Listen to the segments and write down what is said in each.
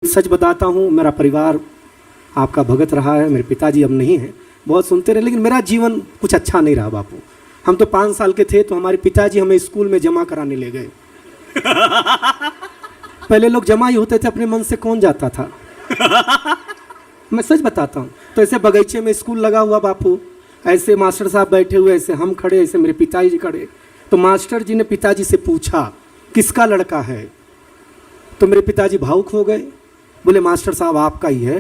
सच बताता हूँ, मेरा परिवार आपका भगत रहा है, मेरे पिताजी अब नहीं हैं, बहुत सुनते रहे, लेकिन मेरा जीवन कुछ अच्छा नहीं रहा बापू। हम तो 5 साल के थे तो हमारे पिताजी हमें स्कूल में जमा कराने ले गए। पहले लोग जमा ही होते थे, अपने मन से कौन जाता था। मैं सच बताता हूँ। तो ऐसे बगीचे में स्कूल लगा हुआ बापू, ऐसे मास्टर साहब बैठे हुए, ऐसे हम खड़े, ऐसे मेरे पिताजी खड़े। तो मास्टर जी ने पिताजी से पूछा किसका लड़का है, तो मेरे पिताजी भावुक हो गए, बोले मास्टर साहब आपका ही है।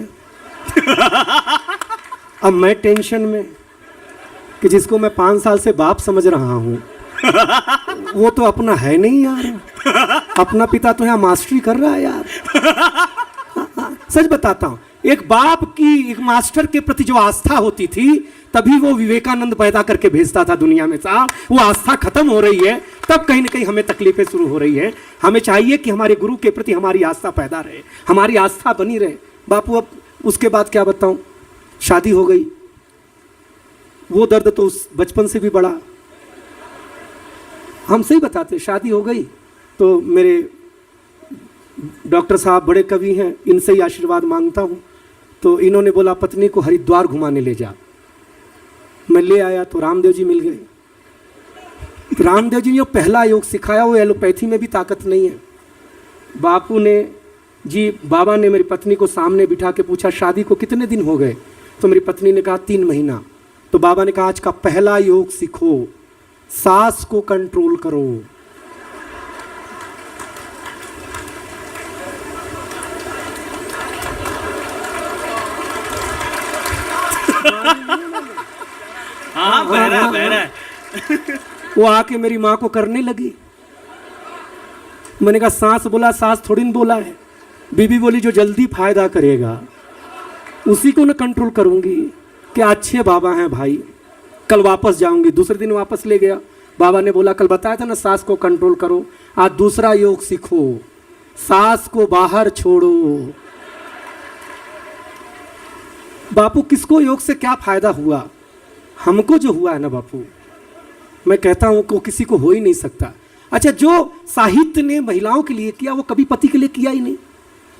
अब मैं टेंशन में कि जिसको मैं 5 साल से बाप समझ रहा हूँ वो तो अपना है नहीं यार, अपना पिता तो यहाँ मास्टरी कर रहा है यार। सच बताता हूँ, एक बाप की एक मास्टर के प्रति जो आस्था होती थी, तभी वो विवेकानंद पैदा करके भेजता था दुनिया में। साहब वो आस्था खत्म हो रही है, तब कहीं ना कहीं हमें तकलीफें शुरू हो रही है। हमें चाहिए कि हमारे गुरु के प्रति हमारी आस्था पैदा रहे, हमारी आस्था बनी रहे। बापू अब उसके बाद क्या बताऊं, शादी हो गई, वो दर्द तो उस बचपन से भी बड़ा। हम सही बताते, शादी हो गई तो मेरे डॉक्टर साहब बड़े कवि हैं, इनसे ही आशीर्वाद मांगता हूँ। तो इन्होंने बोला पत्नी को हरिद्वार घुमाने ले जा। मैं ले आया तो रामदेव जी मिल गए। रामदेव जी ने जो पहला योग सिखाया वो एलोपैथी में भी ताकत नहीं है। बापू ने बाबा ने मेरी पत्नी को सामने बिठा के पूछा शादी को कितने दिन हो गए, तो मेरी पत्नी ने कहा 3 महीना। तो बाबा ने कहा आज का पहला योग सीखो, सांस को कंट्रोल करो। हाँ बहरा वो आके मेरी माँ को करने लगी। मैंने कहा सांस बोला, सांस थोड़ी न बोला है। बीबी बोली जो जल्दी फायदा करेगा उसी को न कंट्रोल करूंगी। क्या अच्छे बाबा हैं भाई, कल वापस जाऊंगी। दूसरे दिन वापस ले गया। बाबा ने बोला कल बताया था ना सांस को कंट्रोल करो, आज दूसरा योग सीखो, सांस को बाहर छोड़ो। बापू किसको योग से क्या फायदा हुआ, हमको जो हुआ है ना बापू, मैं कहता हूं कि किसी को हो ही नहीं सकता। अच्छा, जो साहित्य ने महिलाओं के लिए किया वो कभी पति के लिए किया ही नहीं।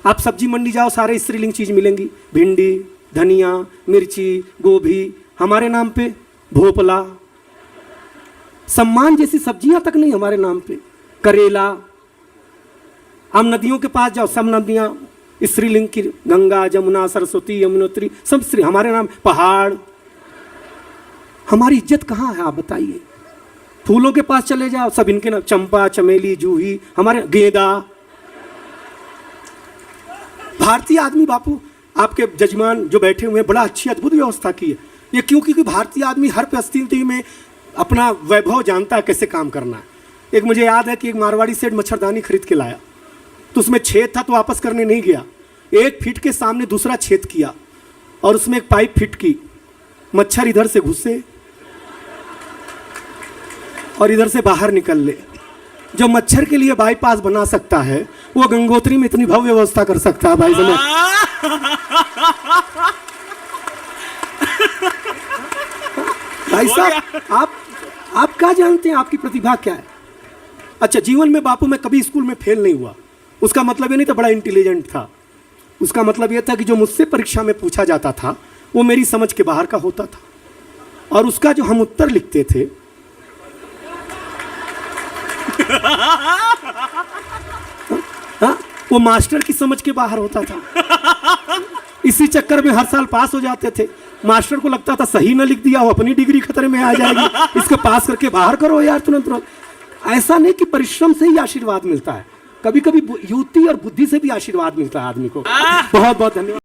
आप सब्जी मंडी जाओ, सारे स्त्रीलिंग चीज मिलेंगी, भिंडी, धनिया, मिर्ची, गोभी, हमारे नाम पे भोपला, सम्मान जैसी सब्जियां तक नहीं हमारे नाम पे, करेला। हम नदियों के पास जाओ, सब नदियां स्त्रीलिंग की, गंगा, जमुना, सरस्वती, यमुनोत्री, सब स्त्री हमारे नाम। पहाड़, हमारी इज्जत कहाँ है आप बताइए। फूलों के पास चले जाओ, सब इनके नाम, चंपा, चमेली, जूही, हमारे गेंदा। भारतीय आदमी बापू, आपके जजमान जो बैठे हुए हैं, बड़ा अच्छी अद्भुत व्यवस्था की है ये। क्योंकि भारतीय आदमी हर परिस्थिति में अपना वैभव जानता है कैसे काम करना है। एक मुझे याद है कि एक मारवाड़ी सेठ मच्छरदानी खरीद के लाया, तो उसमें छेद था तो वापस करने नहीं गया, 1 फीट के सामने दूसरा छेद किया और उसमें एक पाइप फिट की। मच्छर इधर से घुसे और इधर से बाहर निकल ले। जो मच्छर के लिए बाईपास बना सकता है वो गंगोत्री में इतनी भव्य व्यवस्था कर सकता है भाई समझ। भाई साहब आप क्या जानते हैं आपकी प्रतिभा क्या है। अच्छा, जीवन में बापू मैं कभी स्कूल में फेल नहीं हुआ। उसका मतलब ये नहीं था बड़ा इंटेलिजेंट था, उसका मतलब ये था कि जो मुझसे परीक्षा में पूछा जाता था वो मेरी समझ के बाहर का होता था, और उसका जो हम उत्तर लिखते थे हाँ, वो मास्टर की समझ के बाहर होता था। इसी चक्कर में हर साल पास हो जाते थे। मास्टर को लगता था सही ना लिख दिया, वो अपनी डिग्री खतरे में आ जाएगी, इसको पास करके बाहर करो यार तुरंत। ऐसा नहीं कि परिश्रम से ही आशीर्वाद मिलता है, कभी कभी युक्ति और बुद्धि से भी आशीर्वाद मिलता है आदमी को। बहुत बहुत धन्यवाद।